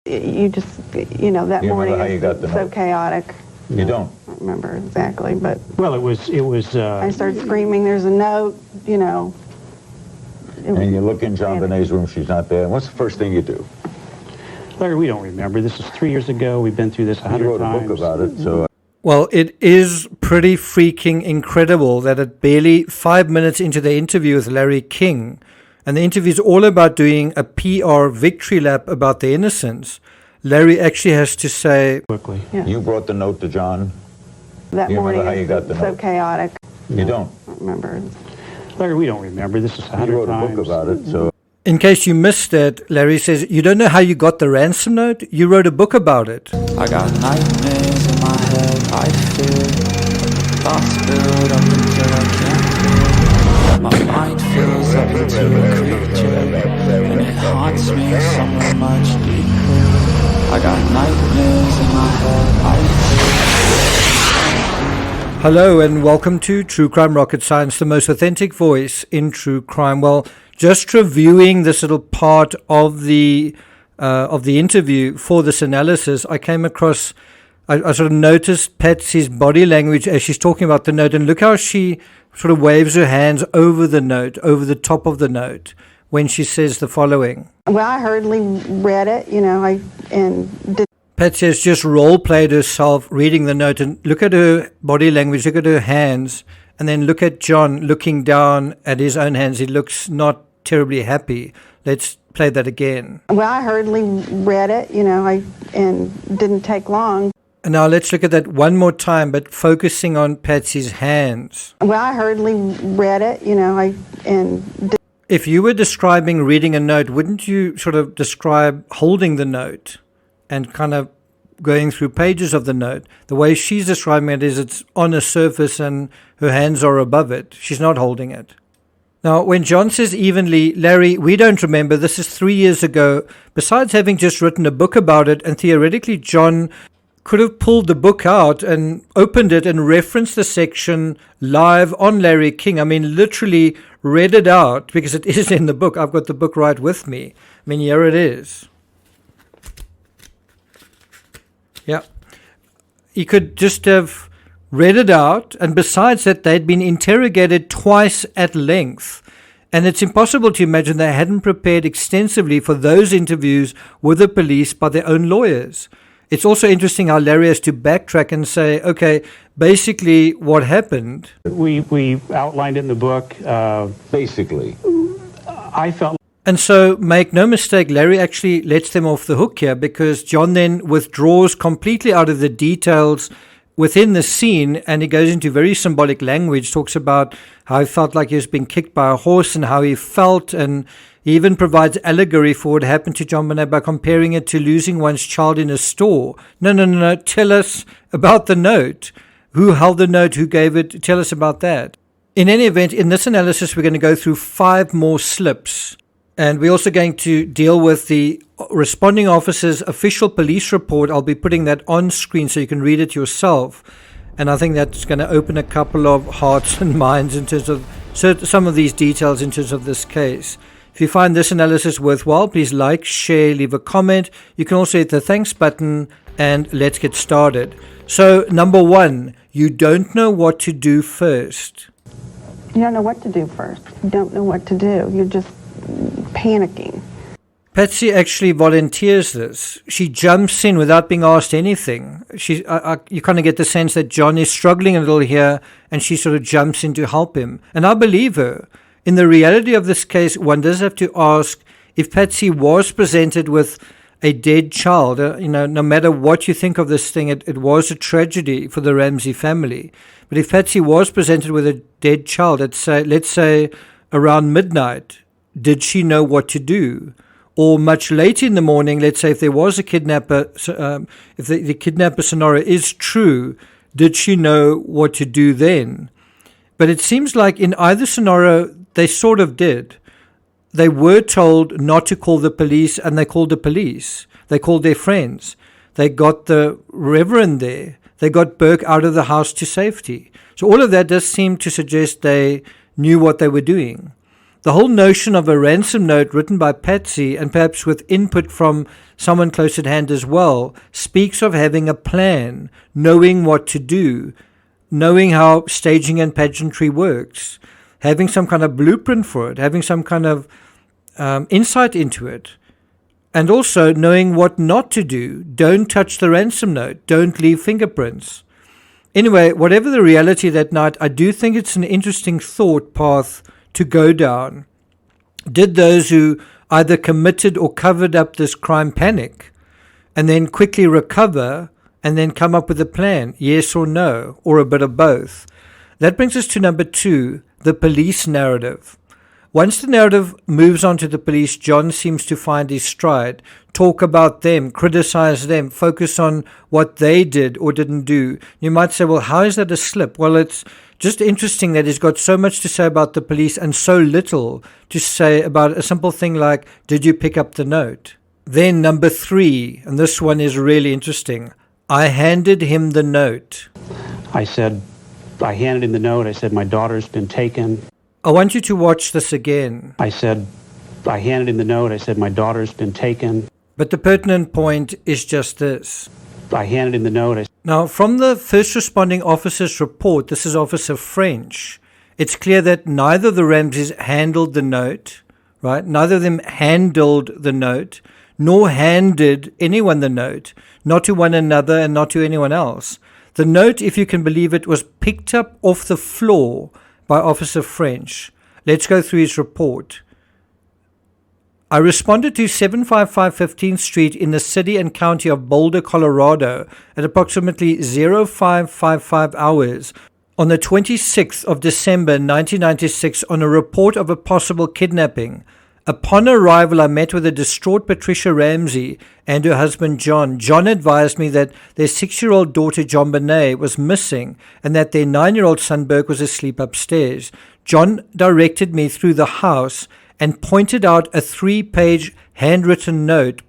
You just, that You morning remember how you got the was so note? chaotic. You don't? I don't remember exactly, but Well, it was. I started screaming, there's a note, And you look in JONBENET's room, she's not there. What's the first thing you do? Larry, we don't remember. This is 3 years ago. We've been through this 100 You wrote times. a book about it, so... Well, it is pretty freaking incredible that at barely 5 minutes into the interview with Larry King, and the interview is all about doing a PR victory lap about the innocents, Larry actually has to say, Quickly. yeah. You brought the note to John? That You remember morning how you got the was so note? chaotic. You don't? I don't remember. Larry, we don't remember. This is 100 You wrote a times. book about it, so... in case you missed it, Larry says, you don't know how you got the ransom note? You wrote a book about it. I got nightmares in my head, I fear. Thoughts build up until I can't feel. My mind fills up into a creature, and it haunts me somewhere much deeper. I got nightmares in my head, I fear. Hello and welcome to True Crime Rocket Science, the most authentic voice in true crime. Well, just reviewing this little part of the interview for this analysis, I came across, I sort of noticed Patsy's body language as she's talking about the note, and look how she sort of waves her hands over the note, over the top of the note, when she says the following. Well, I hurriedly read it, and did. Patsy has just role-played herself reading the note, and look at her body language, look at her hands, and then look at John looking down at his own hands. He looks not terribly happy. Let's play that again. Well, I hurriedly read it, and didn't take long. And now let's look at that one more time, but focusing on Patsy's hands. Well, I hurriedly read it, and did. If you were describing reading a note, wouldn't you sort of describe holding the note and kind of going through pages of the note? The way she's describing it is it's on a surface and her hands are above it. She's not holding it. Now, when John says evenly, Larry, we don't remember, this is 3 years ago. Besides having just written a book about it, and theoretically John could have pulled the book out and opened it and referenced the section live on Larry King. I mean, literally read it out because it is in the book. I've got the book right with me. I mean, here it is. Yeah. He could just have read it out, and besides that, they'd been interrogated twice at length. And it's impossible to imagine they hadn't prepared extensively for those interviews with the police by their own lawyers. It's also interesting how Larry has to backtrack and say, okay, basically what happened. We outlined it in the book. Basically. I felt. And so, make no mistake, Larry actually lets them off the hook here, because John then withdraws completely out of the details within the scene, and he goes into very symbolic language, talks about how he felt like he was being kicked by a horse and how he felt, and he even provides allegory for what happened to JONBENET by comparing it to losing one's child in a store. No, tell us about the note. Who held the note? Who gave it? Tell us about that. In any event, in this analysis, we're going to go through 5 more slips. And we're also going to deal with the responding officer's official police report. I'll be putting that on screen so you can read it yourself. And I think that's going to open a couple of hearts and minds in terms of some of these details in terms of this case. If you find this analysis worthwhile, please like, share, leave a comment. You can also hit the thanks button, and let's get started. So, number 1, you don't know what to do first. You don't know what to do first. You don't know what to do. You're just panicking. Patsy actually volunteers this. She jumps in without being asked anything. You kind of get the sense that John is struggling a little here, and she sort of jumps in to help him. And I believe her. In the reality of this case, one does have to ask if Patsy was presented with a dead child. No matter what you think of this thing, it was a tragedy for the Ramsey family. But if Patsy was presented with a dead child, let's say around midnight, did she know what to do? Or much later in the morning, let's say if there was a kidnapper, if the kidnapper scenario is true, did she know what to do then? But it seems like in either scenario, they sort of did. They were told not to call the police, and they called the police. They called their friends. They got the reverend there. They got Burke out of the house to safety. So all of that does seem to suggest they knew what they were doing. The whole notion of a ransom note written by Patsy, and perhaps with input from someone close at hand as well, speaks of having a plan, knowing what to do, knowing how staging and pageantry works, having some kind of blueprint for it, having some kind of insight into it, and also knowing what not to do. Don't touch the ransom note. Don't leave fingerprints. Anyway, whatever the reality that night, I do think it's an interesting thought path to go down. Did those who either committed or covered up this crime panic and then quickly recover and then come up with a plan? Yes or no, or a bit of both. That brings us to number 2, the police narrative. Once the narrative moves on to the police, John seems to find his stride, talk about them, criticize them, focus on what they did or didn't do. You might say, well, how is that a slip? Well, it's just interesting that he's got so much to say about the police and so little to say about a simple thing like, did you pick up the note? Then number 3, and this one is really interesting. I handed him the note. I handed him the note. I said, my daughter's been taken. I want you to watch this again. I handed him the note. I said, my daughter's been taken. But the pertinent point is just this. I handed him the note. Now, from the first responding officer's report, this is Officer French, it's clear that neither of the Ramseys handled the note, right? Neither of them handled the note, nor handed anyone the note, not to one another and not to anyone else. The note, if you can believe it, was picked up off the floor by Officer French. Let's go through his report. I responded to 755 15th Street in the city and county of Boulder, Colorado at approximately 0555 hours on the 26th of December 1996 on a report of a possible kidnapping. Upon arrival, I met with a distraught Patricia Ramsey and her husband John. John advised me that their 6-year-old daughter JONBENET was missing and that their 9-year-old son Burke was asleep upstairs. John directed me through the house and pointed out a 3-page handwritten note,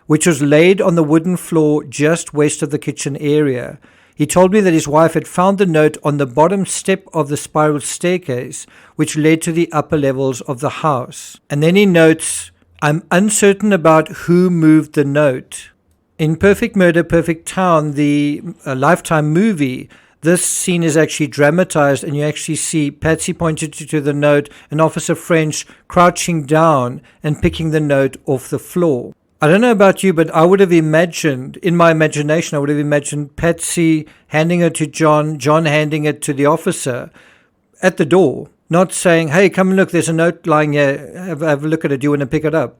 which was laid on the wooden floor just west of the kitchen area. He told me that his wife had found the note on the bottom step of the spiral staircase, which led to the upper levels of the house. And then he notes, I'm uncertain about who moved the note. In Perfect Murder, Perfect Town, the Lifetime movie, this scene is actually dramatized, and you actually see Patsy pointed to the note and Officer French crouching down and picking the note off the floor. I don't know about you, but I would have imagined, in my imagination, I would have imagined Patsy handing it to John, John handing it to the officer at the door, not saying, hey, come and look, there's a note lying here, have a look at it, do you want to pick it up?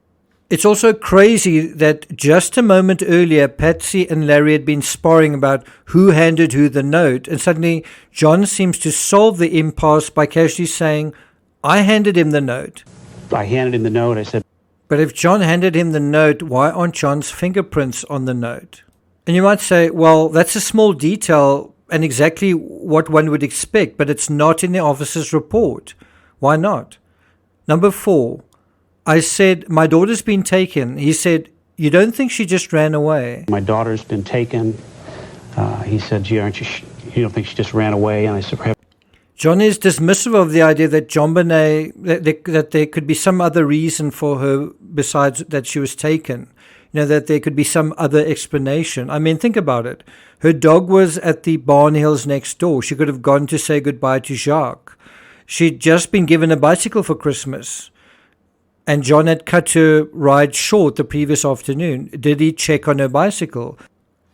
It's also crazy that just a moment earlier, Patsy and Larry had been sparring about who handed who the note, and suddenly John seems to solve the impasse by casually saying, I handed him the note. I handed him the note. I said, but if John handed him the note, why aren't John's fingerprints on the note? And you might say, well, that's a small detail and exactly what one would expect, but it's not in the officer's report. Why not? Number 4, I said, my daughter's been taken. He said, you don't think she just ran away? my daughter's been taken. He said, gee, you don't think she just ran away? And I said, John is dismissive of the idea that JONBENET, that there could be some other reason for her besides that she was taken. That there could be some other explanation. I mean, think about it. Her dog was at the Barn Hills next door. She could have gone to say goodbye to Jacques. She'd just been given a bicycle for Christmas. And John had cut her ride short the previous afternoon. Did he check on her bicycle?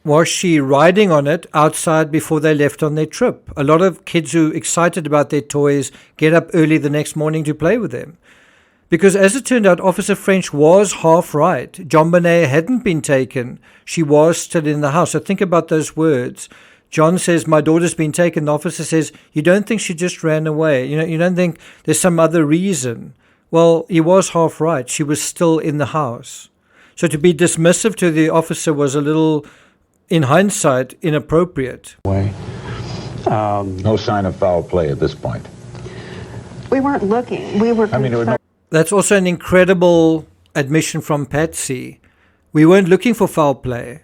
Was she riding on it outside before they left on their trip? A lot of kids who are excited about their toys get up early the next morning to play with them. Because as it turned out, Officer French was half right. JONBENET hadn't been taken. She was still in the house. So think about those words. John says, my daughter's been taken. The officer says, you don't think she just ran away? You don't think there's some other reason? Well, he was half right. She was still in the house. So to be dismissive to the officer was a little, in hindsight, inappropriate. No sign of foul play at this point. We weren't looking. We were concerned. That's also an incredible admission from Patsy. We weren't looking for foul play.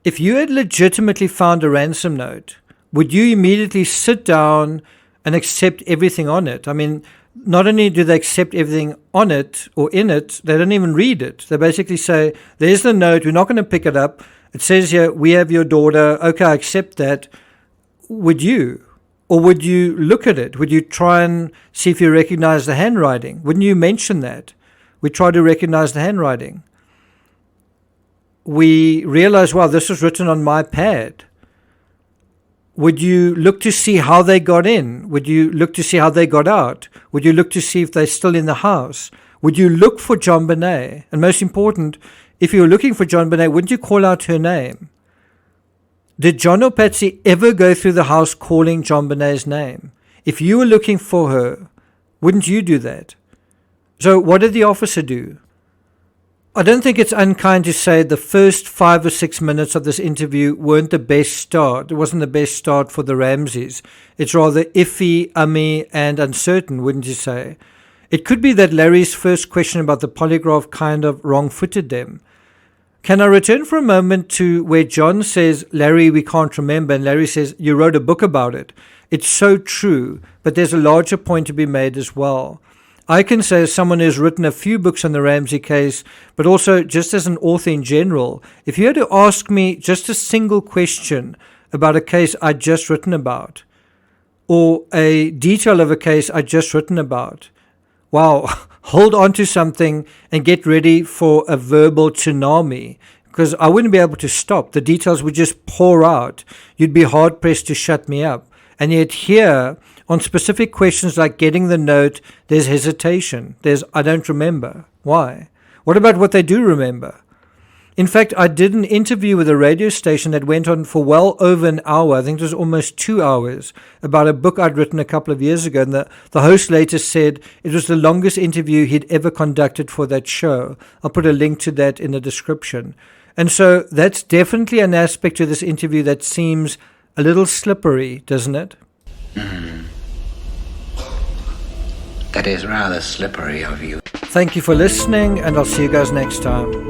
If you had legitimately found a ransom note, would you immediately sit down and accept everything on it? I mean, not only do they accept everything on it or in it, they don't even read it. They basically say, there's the note, we're not going to pick it up. It says here, we have your daughter. Okay, I accept that. Would you? Or would you look at it? Would you try and see if you recognize the handwriting? Wouldn't you mention that? We try to recognize the handwriting. We realize, wow, this was written on my pad. Would you look to see how they got in? Would you look to see how they got out? Would you look to see if they're still in the house? Would you look for JONBENET? And most important, if you were looking for JONBENET, wouldn't you call out her name? Did John or Patsy ever go through the house calling JONBENET's name? If you were looking for her, wouldn't you do that? So what did the officer do? I don't think it's unkind to say the first 5 or 6 minutes of this interview weren't the best start. It wasn't the best start for the Ramseys. It's rather iffy, ummy, and uncertain, wouldn't you say? It could be that Larry's first question about the polygraph kind of wrong-footed them. Can I return for a moment to where John says, Larry, we can't remember, and Larry says, you wrote a book about it. It's so true, but there's a larger point to be made as well. I can say, as someone who's written a few books on the Ramsey case, but also just as an author in general, if you had to ask me just a single question about a case I'd just written about, or a detail of a case I'd just written about, wow, hold on to something and get ready for a verbal tsunami, because I wouldn't be able to stop. The details would just pour out. You'd be hard-pressed to shut me up. And yet here, on specific questions like getting the note, there's hesitation. There's, I don't remember. Why? What about what they do remember? In fact, I did an interview with a radio station that went on for well over an hour. I think it was almost 2 hours, about a book I'd written a couple of years ago. And the host later said it was the longest interview he'd ever conducted for that show. I'll put a link to that in the description. And so that's definitely an aspect to this interview that seems a little slippery, doesn't it? That is rather slippery of you. Thank you for listening, and I'll see you guys next time.